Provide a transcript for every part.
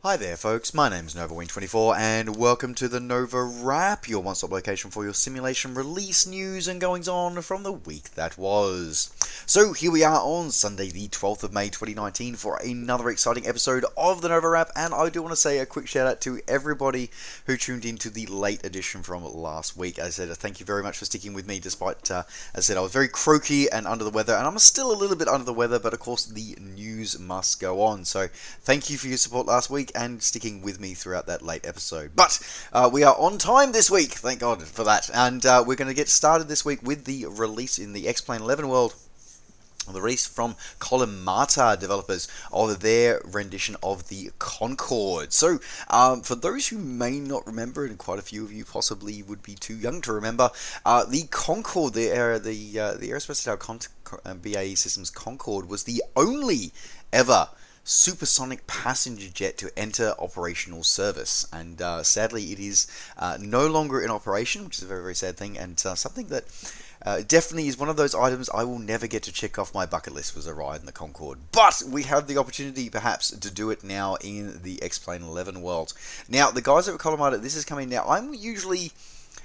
Hi there folks, my name's NovaWrap and welcome to the NovaWrap, your one-stop location for your simulation release news and goings on from the week that was. So here we are on Sunday the 12th of May 2019 for another exciting episode of the NovaWrap, and I do want to say a quick shout out to everybody who tuned in to the late edition from last week. As I said, thank you very much for sticking with me despite, as I said, I was very croaky and under the weather, and I'm still a little bit under the weather, but of course the news must go on. So thank you for your support last week and sticking with me throughout that late episode. But we are on time this week, thank God for that. And we're going to get started this week with the release in the X-Plane 11 world. The release from Collimata developers of their rendition of the Concorde. So, for those who may not remember, and quite a few of you possibly would be too young to remember, the Concorde, the Aerospace BAE Systems Concorde, was the only ever supersonic passenger jet to enter operational service, and sadly it is no longer in operation, which is a very, very sad thing, and something that definitely is one of those items I will never get to check off my bucket list, was a ride in the Concorde. But we have the opportunity perhaps to do it now in the X-Plane 11 world. Now the guys at Collimata, this is coming now. I'm usually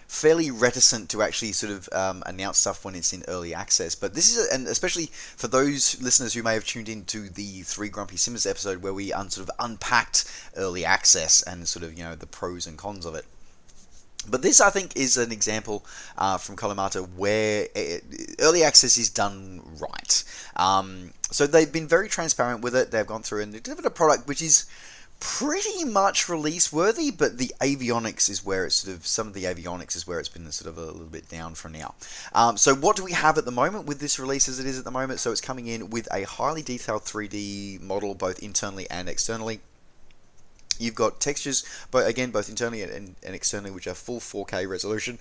fairly reticent to actually sort of announce stuff when it's in early access, but this is, and especially for those listeners who may have tuned into the 3 Grumpy Simmers episode where we sort of unpacked early access and sort of, the pros and cons of it. But this, I think, is an example from Collimata where early access is done right. So they've been very transparent with it. They've gone through and they've delivered a product which is pretty much release worthy, but the avionics is where it's some of the avionics is where it's been sort of a little bit down for now. So what do we have at the moment with this release as it is at the moment? So it's coming in with a highly detailed 3D model, both internally and externally. You've got textures, but again, both internally and externally, which are full 4K resolution,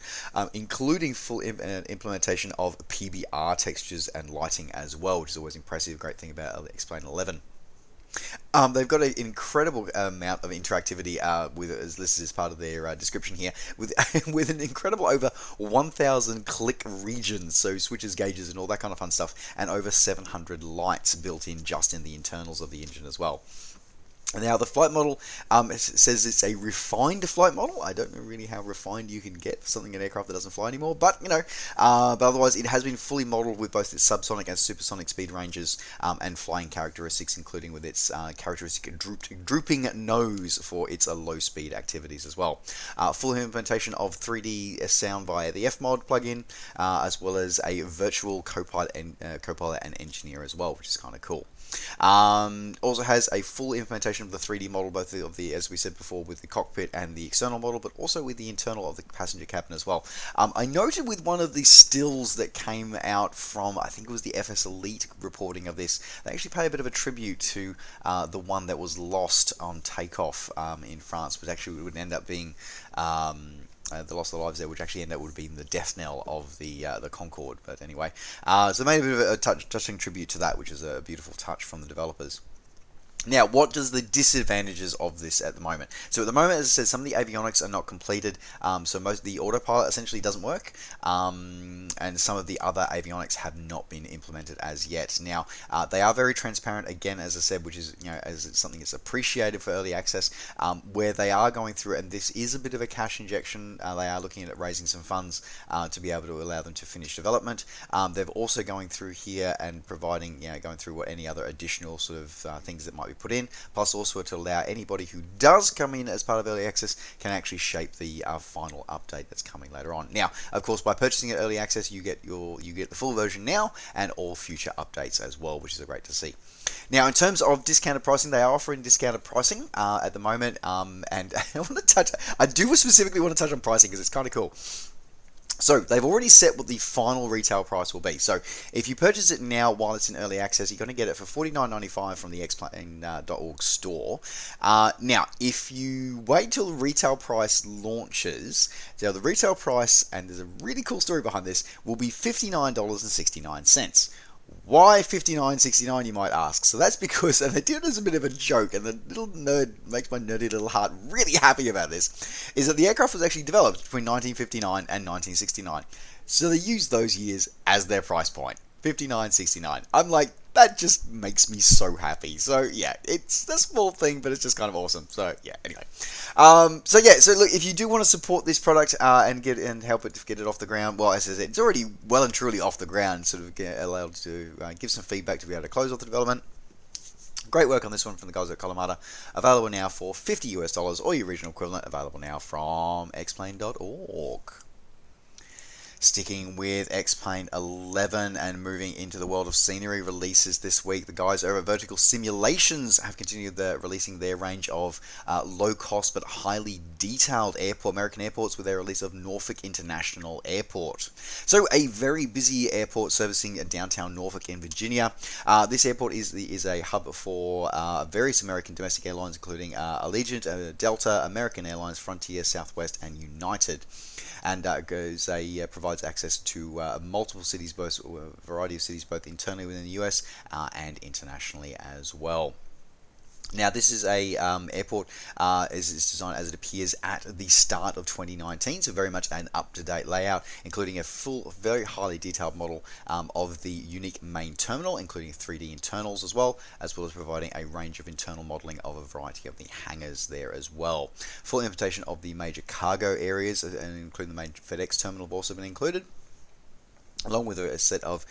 including full implementation of PBR textures and lighting as well, which is always impressive. Great thing about X-Plane 11. They've got an incredible amount of interactivity with it, as listed as part of their description here, with with an incredible over 1,000 click regions, so switches, gauges, and all that kind of fun stuff, and over 700 lights built in just in the internals of the engine as well. Now, the flight model says it's a refined flight model. I don't know really how refined you can get for something, an aircraft that doesn't fly anymore, but but otherwise it has been fully modeled with both its subsonic and supersonic speed ranges and flying characteristics, including with its characteristic drooping nose for its low speed activities as well. Full implementation of 3D sound via the Fmod plugin, as well as a virtual copilot and engineer as well, which is kind of cool. Also has a full implementation of the 3D model, both of the, as we said before, with the cockpit and the external model, but also with the internal of the passenger cabin as well. I noted with one of the stills that came out from, I think it was the FS Elite reporting of this, they actually pay a bit of a tribute to the one that was lost on takeoff in France, which actually would end up being the loss of lives there, which actually ended up would have been the death knell of the Concorde. But anyway, so maybe a bit of a touching tribute to that, which is a beautiful touch from the developers. Now, what does the disadvantages of this at the moment? So at the moment, as I said, some of the avionics are not completed. So most of the autopilot essentially doesn't work, and some of the other avionics have not been implemented as yet. Now, they are very transparent, again, as I said, which is as something that's appreciated for early access, where they are going through, and this is a bit of a cash injection. They are looking at raising some funds to be able to allow them to finish development. They're also going through here and providing, going through what any other additional sort of things that might be put in, plus also to allow anybody who does come in as part of early access can actually shape the final update that's coming later on. Now, of course, by purchasing it early access, you get the full version now and all future updates as well, which is great to see. Now, in terms of discounted pricing, they are offering discounted pricing at the moment, and I do specifically want to touch on pricing because it's kind of cool. So they've already set what the final retail price will be. So if you purchase it now while it's in early access, you're going to get it for $49.95 from the xplane.org store. Now, if you wait till the retail price launches, now the retail price, and there's a really cool story behind this, will be $59.69. Why $59.69, you might ask? So that's because, and they do it as a bit of a joke, and the little nerd makes my nerdy little heart really happy about this, is that the aircraft was actually developed between 1959 and 1969. So they used those years as their price point. $59.69. I'm like, that just makes me so happy. So yeah, it's a small thing, but it's just kind of awesome. So yeah, anyway. So look, if you do want to support this product and help it to get it off the ground, well, as I said, it's already well and truly off the ground. Sort of get allowed to give some feedback to be able to close off the development. Great work on this one from the guys at Colomata. Available now for $50 or your regional equivalent. Available now from xplane.org. Sticking with X-Plane 11 and moving into the world of scenery releases this week, the guys over at Vertical Simulations have continued releasing their range of low-cost but highly detailed American airports with their release of Norfolk International Airport. So a very busy airport servicing downtown Norfolk in Virginia. This airport is a hub for various American domestic airlines, including Allegiant, Delta, American Airlines, Frontier, Southwest, and United. And provides access to multiple cities, both a variety of cities, both internally within the US and internationally as well. Now, this is a airport is designed as it appears at the start of 2019, so very much an up-to-date layout, including a full, very highly detailed model of the unique main terminal, including 3D internals as well as providing a range of internal modeling of a variety of the hangars there as well. Full implementation of the major cargo areas, including the main FedEx terminal, have also been included, along with a set of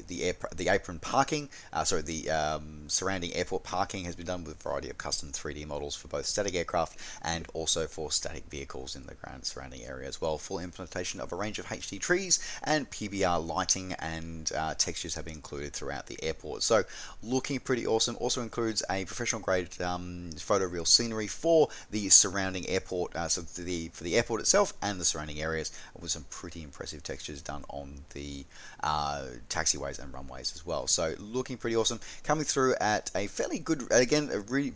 the apron parking, the surrounding airport parking has been done with a variety of custom 3D models for both static aircraft and also for static vehicles in the ground surrounding area as well. Full implementation of a range of HD trees and PBR lighting and textures have been included throughout the airport. So looking pretty awesome. Also includes a professional grade photoreal scenery for the surrounding airport, for the airport itself and the surrounding areas, with some pretty impressive textures done on the taxiways and runways as well. So looking pretty awesome, coming through at a fairly good, again, a really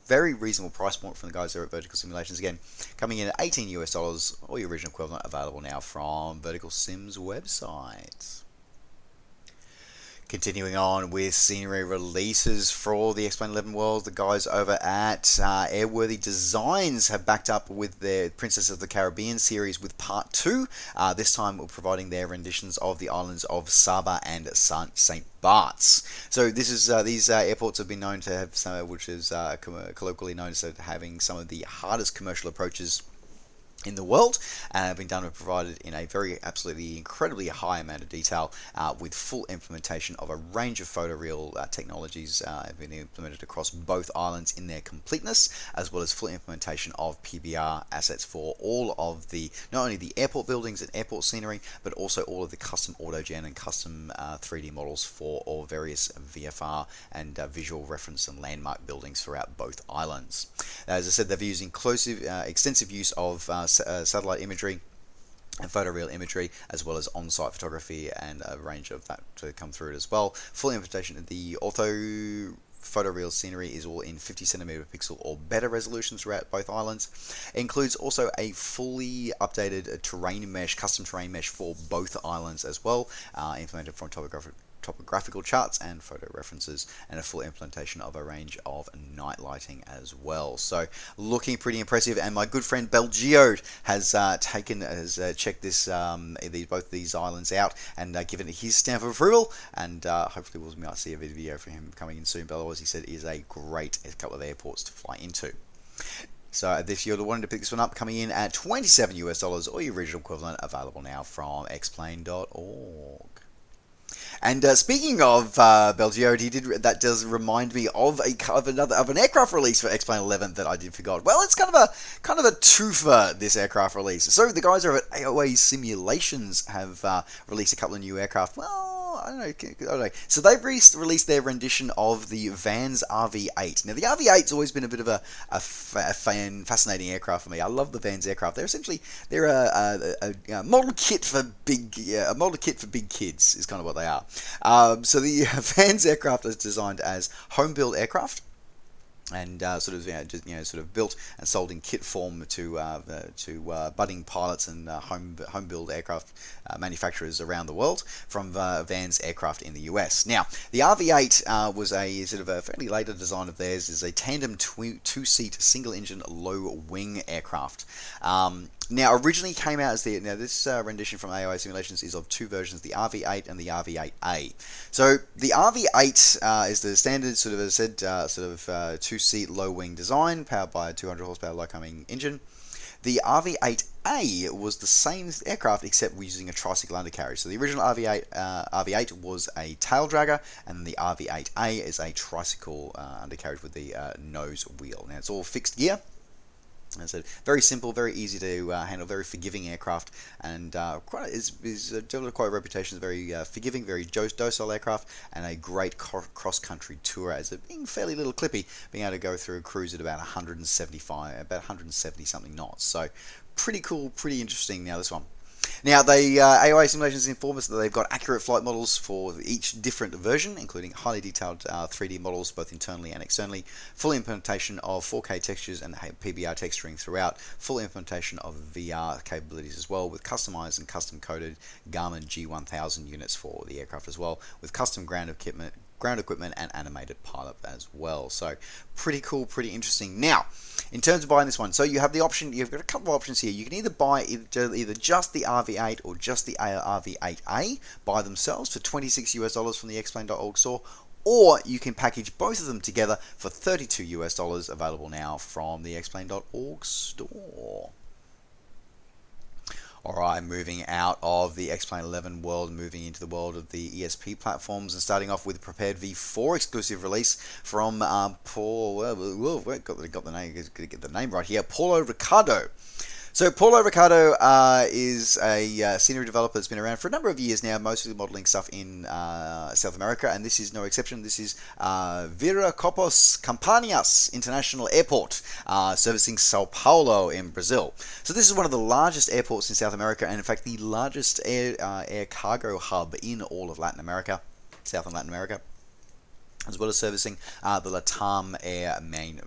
very reasonable price point from the guys there at Vertical Simulations. Again, coming in at $18 or your original equivalent. Available now from Vertical Sim's website. Continuing on with scenery releases for the X-Plane 11 world, the guys over at Airworthy Designs have backed up with their Princess of the Caribbean series with part 2. This time providing their renditions of the islands of Saba and St. Bart's. So this is these airports have been known to have some, which is colloquially known as having some of the hardest commercial approaches in the world, and have been done and provided in a absolutely incredibly high amount of detail, with full implementation of a range of photoreal technologies have been implemented across both islands in their completeness, as well as full implementation of PBR assets for all of the, not only the airport buildings and airport scenery, but also all of the custom autogen and custom 3D models for all various VFR and visual reference and landmark buildings throughout both islands. As I said, they've used extensive use of satellite imagery and photoreal imagery, as well as on-site photography and a range of that to come through it as well. Full implementation of the ortho photoreal scenery is all in 50cm pixel or better resolution throughout both islands. It includes also a fully updated custom terrain mesh for both islands as well, implemented from topographical charts and photo references, and a full implementation of a range of night lighting as well. So looking pretty impressive, and my good friend Belgio has checked both these islands out and given it his stamp of approval, and hopefully we might see a video for him coming in soon. But otherwise, he said it is a great couple of airports to fly into. So if you're wanting to pick this one up, coming in at $27 or your original equivalent. Available now from xplane.org. And speaking of Belgio, that does remind me of an aircraft release for X-Plane 11 that I did forgot. Well, it's kind of a twofer, this aircraft release. So the guys over at AOA Simulations have released a couple of new aircraft. Well, I don't know. So they've released their rendition of the Vans RV-8. Now, the RV-8's always been a bit of a fascinating aircraft for me. I love the Vans aircraft. They're a model kit for big kids is kind of what they are. So the Vans aircraft is designed as home build aircraft, and sort of built and sold in kit form to budding pilots and home build aircraft manufacturers around the world from Vans Aircraft in the US. Now, the RV-8 was a sort of a fairly later design of theirs. Is a tandem two-seat single engine low wing aircraft. Now, originally came out as this rendition from AOA Simulations is of two versions, the RV8 and the RV8A. So the RV8 is the standard sort of, as I said, two-seat low-wing design, powered by a 200 horsepower Lycoming engine. The RV8A was the same aircraft except we're using a tricycle undercarriage. So the original RV8 was a tail dragger, and the RV8A is a tricycle undercarriage with the nose wheel. Now it's all fixed gear. As I said, very simple, very easy to handle, very forgiving aircraft, and is developed quite a reputation as a very forgiving, very docile aircraft, and a great cross-country tour, as it being fairly little clippy, being able to go through a cruise at about 170 something knots. So pretty cool, pretty interesting. Now this one. Now, AOA Simulations inform us that they've got accurate flight models for each different version, including highly detailed 3D models, both internally and externally, full implementation of 4K textures and PBR texturing throughout, full implementation of VR capabilities as well, with customized and custom-coded Garmin G1000 units for the aircraft as well, with custom ground equipment and animated pilot as well. So pretty cool, pretty interesting. Now, in terms of buying this one, so you have the option, you've got a couple of options here. You can either buy either just the RV8 or just the RV8A by themselves for $26 from the X-Plane.org store, or you can package both of them together for $32 available now from the X-Plane.org store. Alright, moving out of the X-Plane 11 world, moving into the world of the ESP platforms, and starting off with Prepared V4 exclusive release from Paul. Got the name. Got to get the name right here. Paulo Ricardo. So Paulo Ricardo is a scenery developer that's been around for a number of years now, mostly modeling stuff in South America, and this is no exception. This is Viracopos Campanias International Airport, servicing Sao Paulo in Brazil. So this is one of the largest airports in South America, and in fact the largest air cargo hub in all of Latin America, South and Latin America, as well as servicing the Latam Air main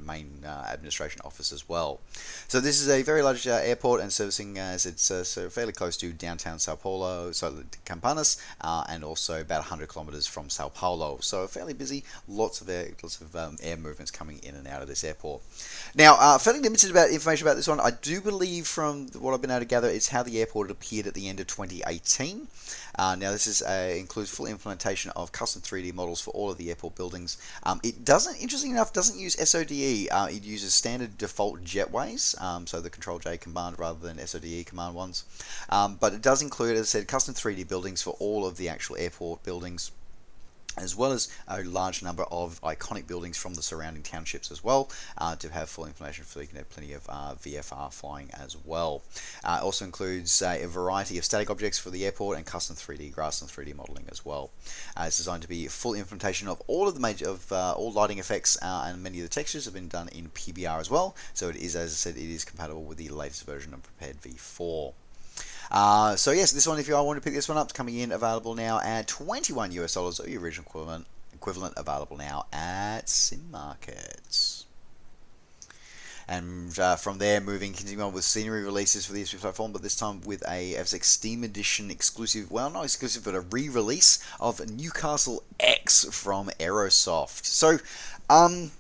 administration office as well. So this is a very large airport, and servicing as it's so fairly close to downtown Sao Paulo, so Campanas, and also about 100 kilometers from Sao Paulo. So fairly busy, lots of air movements coming in and out of this airport. Now, fairly limited information about this one. I do believe, from what I've been able to gather, it's how the airport appeared at the end of 2018. Now this is includes full implementation of custom 3D models for all of the airport buildings. It doesn't, interesting enough, doesn't use SODE. It uses standard default jetways, so the Control J command rather than SODE command ones. But it does include, as I said, custom 3D buildings for all of the actual airport buildings, as well as a large number of iconic buildings from the surrounding townships as well, to have full information for you can have plenty of VFR flying as well. It also includes a variety of static objects for the airport and custom 3D grass and 3D modeling as well. It's designed to be full implementation of all of the all lighting effects, and many of the textures have been done in PBR as well. So it is, as I said, it is compatible with the latest version of Prepared V4. So yes, this one, if you want to pick this one up, it's coming in available now at $21, or the original equivalent available now at Sim Markets. And from there, continuing on with scenery releases for the ESP platform, but this time with a FSX Steam Edition exclusive, well, not exclusive, but a re-release of Newcastle X from Aerosoft. So, I'm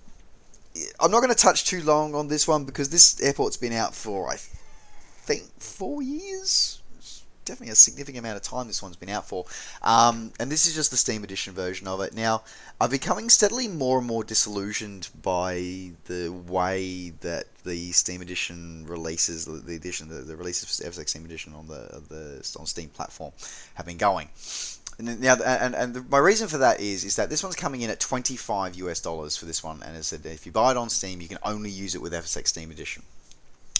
not going to touch too long on this one, because this airport's been out for, I think, 4 years. Definitely a significant amount of time this one's been out for, and this is just the Steam Edition version of it. Now, I'm becoming steadily more and more disillusioned by the way that the Steam Edition releases, the releases for FSX Steam Edition on Steam platform have been going. Now, my reason for that is that this one's coming in at $25 for this one, and as I said, if you buy it on Steam, you can only use it with FSX Steam Edition.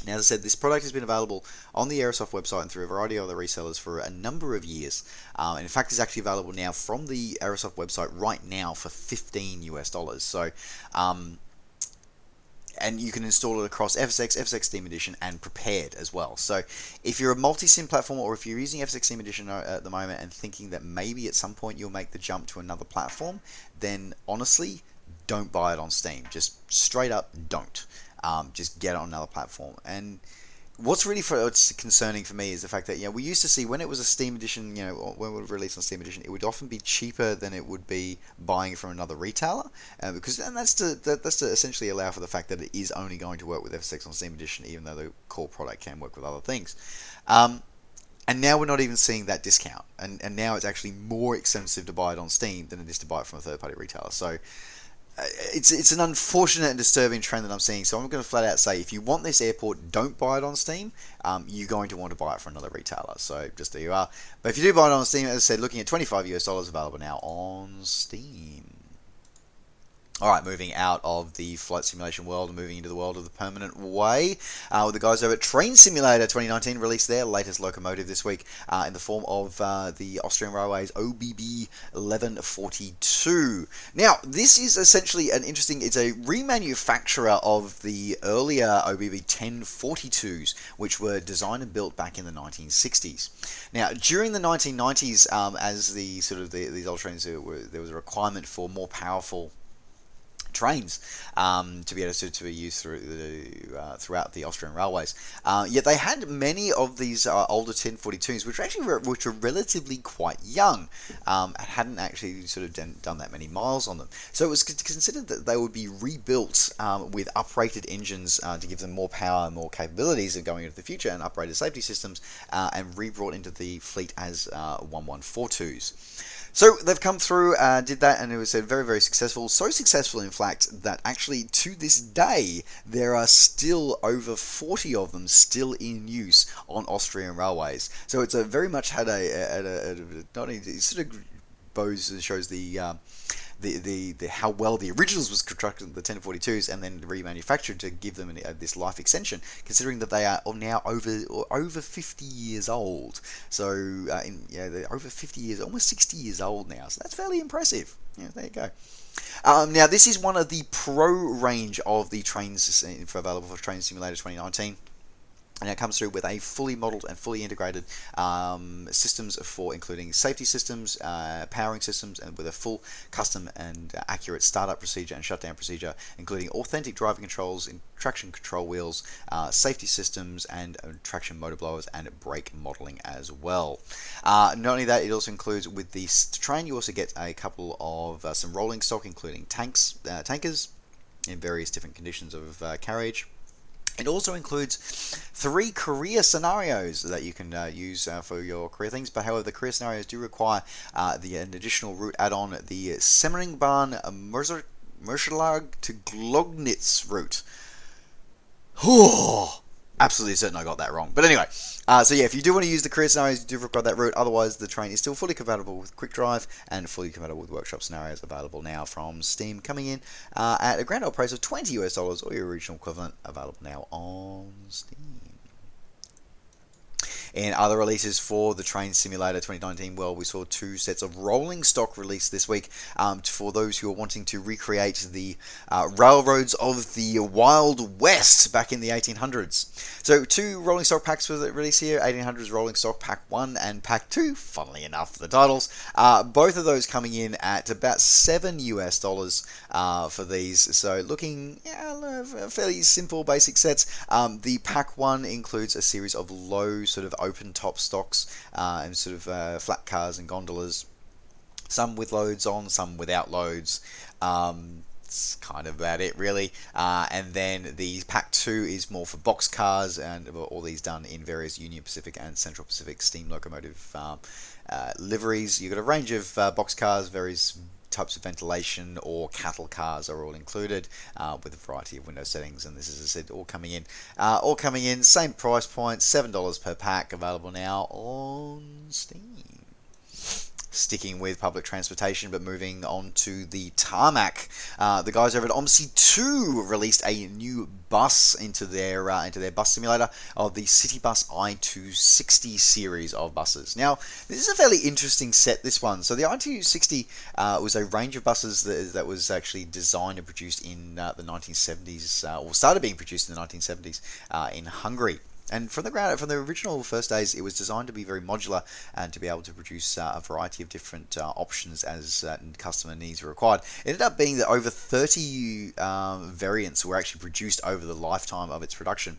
Now, as I said, this product has been available on the Aerosoft website and through a variety of other resellers for a number of years. And in fact, it's actually available now from the Aerosoft website right now for $15. So, and you can install it across FSX, FSX Steam Edition, and Prepared as well. So, if you're a multi-sim platform, or if you're using FSX Steam Edition at the moment and thinking that maybe at some point you'll make the jump to another platform, then honestly, don't buy it on Steam. Just straight up, don't. Just get it on another platform. And What's really what's concerning for me is the fact that we used to see when it was a Steam edition, when it would release on Steam edition, it would often be cheaper than it would be buying it from another retailer, because and that's to essentially allow for the fact that it is only going to work with FSX on Steam edition, even though the core product can work with other things. And now we're not even seeing that discount, and now it's actually more expensive to buy it on Steam than it is to buy it from a third-party retailer. So it's an unfortunate and disturbing trend that I'm seeing. So I'm going to flat out say, if you want this airport, don't buy it on Steam. You're going to want to buy it from another retailer. So just there you are. But if you do buy it on Steam, as I said, looking at $25 available now on Steam. Alright, moving out of the flight simulation world and moving into the world of the permanent way. The guys over at Train Simulator 2019 released their latest locomotive this week in the form of the Austrian Railways OBB 1142. Now, this is essentially it's a remanufacturer of the earlier OBB 1042s, which were designed and built back in the 1960s. Now, during the 1990s, as these old trains, there was a requirement for more powerful trains to be able to be used throughout the Austrian railways. Yet they had many of these older 1042s, which were relatively quite young, and hadn't actually sort of done that many miles on them. So it was considered that they would be rebuilt with uprated engines to give them more power and more capabilities of going into the future, and uprated safety systems, and rebrought into the fleet as 1142s. So they've come through, did that, and it was very, very successful. So successful, in fact, that actually to this day there are still over 40 of them still in use on Austrian railways. So it's very much had not only it sort of shows the how well the originals was constructed, the 1042s, and then remanufactured to give them this life extension, considering that they are now over 50 years old. So they're over 50 years, almost 60 years old now. So that's fairly impressive. Yeah, there you go. Now this is one of the pro range of the trains available for Train Simulator 2019. And it comes through with a fully modeled and fully integrated systems for including safety systems, powering systems, and with a full custom and accurate startup procedure and shutdown procedure, including authentic driving controls, traction control wheels, safety systems, and traction motor blowers and brake modeling as well. Not only that, it also includes with the train, you also get a couple of some rolling stock, including tankers in various different conditions of carriage. It also includes 3 career scenarios that you can use for your career things, but however the career scenarios do require an additional route add-on, the Semmeringbahn Mörschlag to Glognitz route. Absolutely certain I got that wrong. But anyway, so yeah, if you do want to use the career scenarios, you do require that route. Otherwise, the train is still fully compatible with Quick Drive and fully compatible with workshop scenarios, available now from Steam, coming in at a grand old price of $20 or your original equivalent, available now on Steam. In other releases for the Train Simulator 2019, well, we saw 2 sets of rolling stock released this week for those who are wanting to recreate the railroads of the Wild West back in the 1800s. So 2 rolling stock packs were released here, 1800s Rolling Stock Pack 1 and Pack 2, funnily enough, the titles. Both of those coming in at about $7 for these. So looking fairly simple, basic sets. The Pack 1 includes a series of low sort of open top stocks and sort of flat cars and gondolas, some with loads on, some without loads. It's kind of about it, really. And then the Pack 2 is more for box cars, and all these done in various Union Pacific and Central Pacific steam locomotive liveries. You've got a range of box cars, various types of ventilation, or cattle cars are all included, with a variety of window settings. And this is, as I said, all coming in, same price point, $7 per pack, available now on Steam. Sticking with public transportation, but moving on to the tarmac, the guys over at OMSI 2 released a new bus into their bus simulator of the Citybus i260 series of buses. Now, this is a fairly interesting set, this one. So the i260 was a range of buses that was actually designed and produced in the 1970s, or started being produced in the 1970s in Hungary. And from the original first days, it was designed to be very modular and to be able to produce a variety of different options as customer needs were required. It ended up being that over 30 variants were actually produced over the lifetime of its production.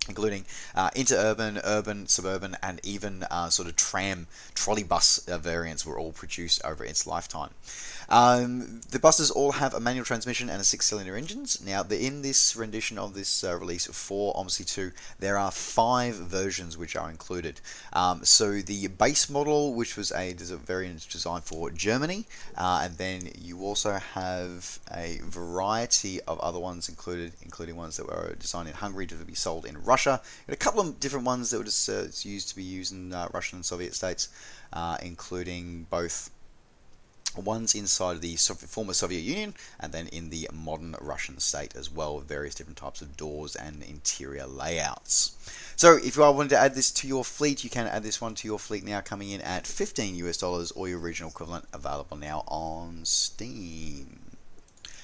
including interurban, urban, suburban, and even sort of tram, trolley bus variants were all produced over its lifetime. The buses all have a manual transmission and a six-cylinder engines. Now, in this rendition of this release for OMSI 2, there are 5 versions which are included. So the base model, which was a variant designed for Germany, and then you also have a variety of other ones included, including ones that were designed in Hungary to be sold in Russia, and a couple of different ones that were just used to be used in Russian and Soviet states, including both ones inside of the former Soviet Union and then in the modern Russian state as well, with various different types of doors and interior layouts. So if you are wanting to add this to your fleet, you can add this one to your fleet now, coming in at $15 or your regional equivalent, available now on Steam.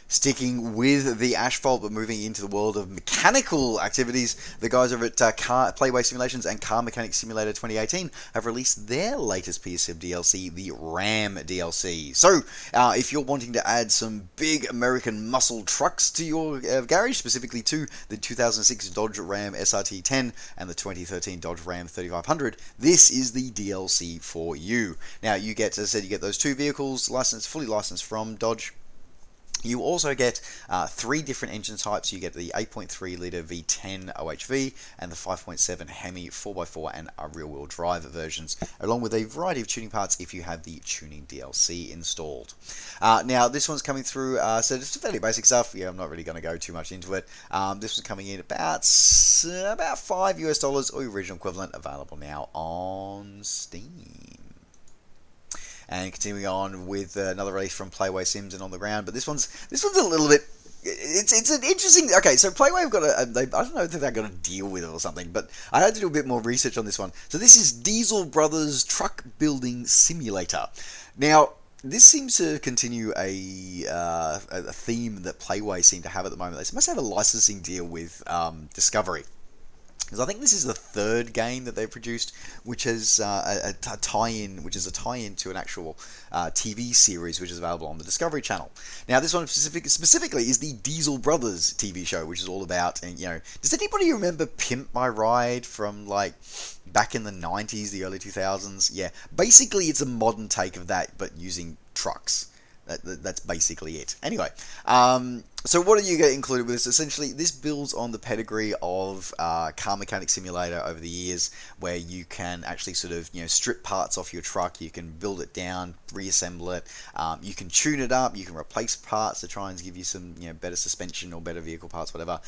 Sticking with the asphalt, but moving into the world of mechanical activities, the guys over at Playway Simulations and Car Mechanic Simulator 2018 have released their latest piece of DLC, the Ram DLC. So, if you're wanting to add some big American muscle trucks to your garage, specifically to the 2006 Dodge Ram SRT10 and the 2013 Dodge Ram 3500, this is the DLC for you. Now, you get, as I said, you get those 2 vehicles fully licensed from Dodge. You also get 3 different engine types. You get the 8.3 litre V10 OHV and the 5.7 Hemi 4x4 and rear-wheel drive versions, along with a variety of tuning parts if you have the tuning DLC installed. Now, this one's coming through, so it's fairly basic stuff. Yeah, I'm not really going to go too much into it. This one's coming in about $5 or your original equivalent, available now on Steam. And continuing on with another release from Playway Sims and On the Ground, but this one's a little bit. It's an interesting. Okay, so Playway have got I don't know if they've got a deal with it or something, but I had to do a bit more research on this one. So this is Diesel Brothers Truck Building Simulator. Now, this seems to continue a theme that Playway seem to have at the moment. They must have a licensing deal with Discovery, because I think this is the 3rd game that they've produced, which has a tie-in, to an actual TV series, which is available on the Discovery Channel. Now, this one specifically is the Diesel Brothers TV show, which is all about, and does anybody remember Pimp My Ride from like back in the 90s, the early 2000s? Yeah, basically it's a modern take of that, but using trucks. That's basically it. Anyway, so what do you get included with this? Essentially, this builds on the pedigree of Car Mechanic Simulator over the years, where you can actually sort of strip parts off your truck. You can build it down, reassemble it. You can tune it up. You can replace parts to try and give you some better suspension or better vehicle parts, whatever.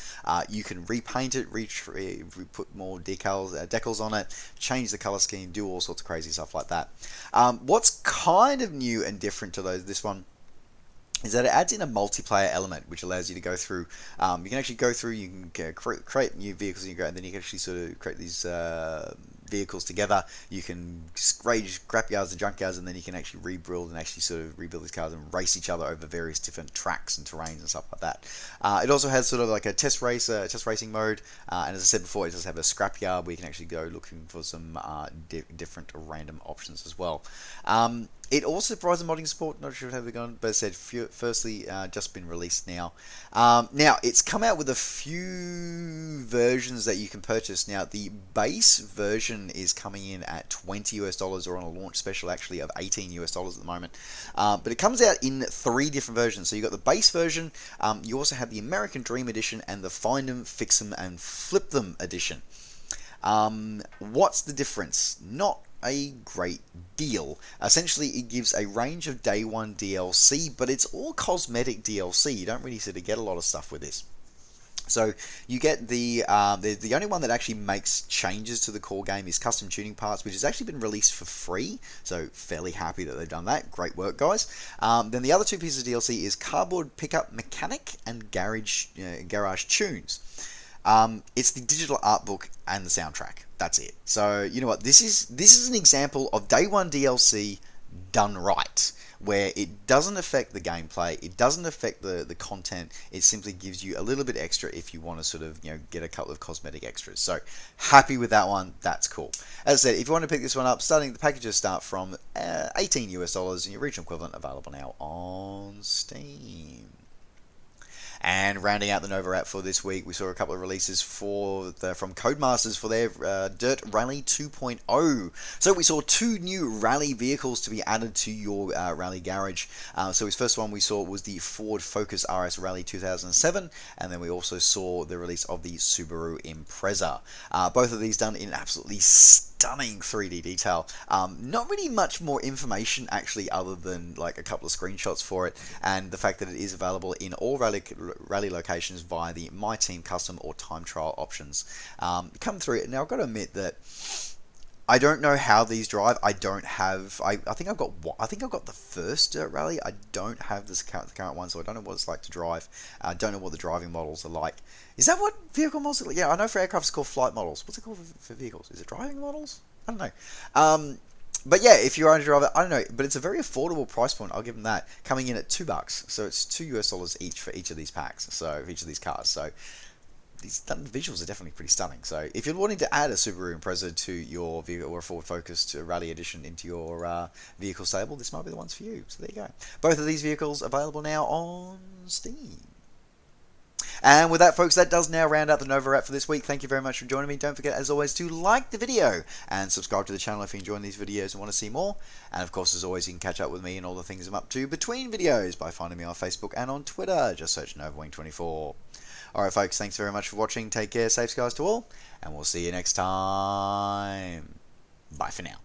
You can repaint it, put more decals on it, change the color scheme, do all sorts of crazy stuff like that. What's kind of new and different to this one is that it adds in a multiplayer element, which allows you to go through. You can actually go through. You can create new vehicles, and then you can actually sort of create these vehicles together. You can raise scrapyards and junkyards, and then you can actually rebuild these cars and race each other over various different tracks and terrains and stuff like that. It also has sort of like a test racing mode, and as I said before, it does have a scrapyard where you can actually go looking for some different random options as well. It also provides a modding support. Not sure how they're going, but as I said, firstly, just been released now. Now, it's come out with a few versions that you can purchase. Now, the base version is coming in at $20 or on a launch special, actually, of $18 at the moment. But it comes out in 3 different versions. So you've got the base version, you also have the American Dream Edition, and the Find 'em, Fix 'em, and Flip them edition. What's the difference? Not a great deal. Essentially, it gives a range of day 1 DLC, but it's all cosmetic DLC. You don't really sort of get a lot of stuff with this. So you get the only one that actually makes changes to the core game is custom tuning parts, which has actually been released for free. So fairly happy that they've done that. Great work, guys. Then the other 2 pieces of DLC is Cardboard Pickup Mechanic and Garage Tunes. It's the digital art book and the soundtrack. That's it. So you know what? This is an example of day 1 DLC done right, where it doesn't affect the gameplay, it doesn't affect the content. It simply gives you a little bit extra if you want to sort of get a couple of cosmetic extras. So happy with that one. That's cool. As I said, if you want to pick this one up, the packages start from $18 and your regional equivalent, available now on Steam. And rounding out the NovaWrap for this week, we saw a couple of releases from Codemasters for their Dirt Rally 2.0. So we saw 2 new rally vehicles to be added to your rally garage. So his first one we saw was the Ford Focus RS Rally 2007, and then we also saw the release of the Subaru Impreza. Both of these done in absolutely stunning 3D detail. Not really much more information actually, other than like a couple of screenshots for it, and the fact that it is available in all rally locations via the My Team Custom or Time Trial options. Come through it now. I've got to admit that I don't know how these drive. I don't have. I think I've got. I think I've got the first Dirt Rally. I don't have this current one, so I don't know what it's like to drive. I don't know what the driving models are like. Is that what vehicle models are like? Yeah, I know for aircraft it's called flight models. What's it called for vehicles? Is it driving models? I don't know. But yeah, if you're on a driver, I don't know. But it's a very affordable price point. I'll give them that. Coming in at $2, so it's $2 each for each of these packs. So for each of these cars. So these visuals are definitely pretty stunning. So if you're wanting to add a Subaru Impreza to your vehicle, or a Ford Focus Rally Edition into your vehicle stable, this might be the ones for you. So there you go. Both of these vehicles available now on Steam. And with that, folks, that does now round out the NovaWrap for this week. Thank you very much for joining me. Don't forget, as always, to like the video and subscribe to the channel if you're enjoying these videos and want to see more. And of course, as always, you can catch up with me and all the things I'm up to between videos by finding me on Facebook and on Twitter. Just search NovaWing24. Alright, folks, thanks very much for watching. Take care, safe skies to all, and we'll see you next time. Bye for now.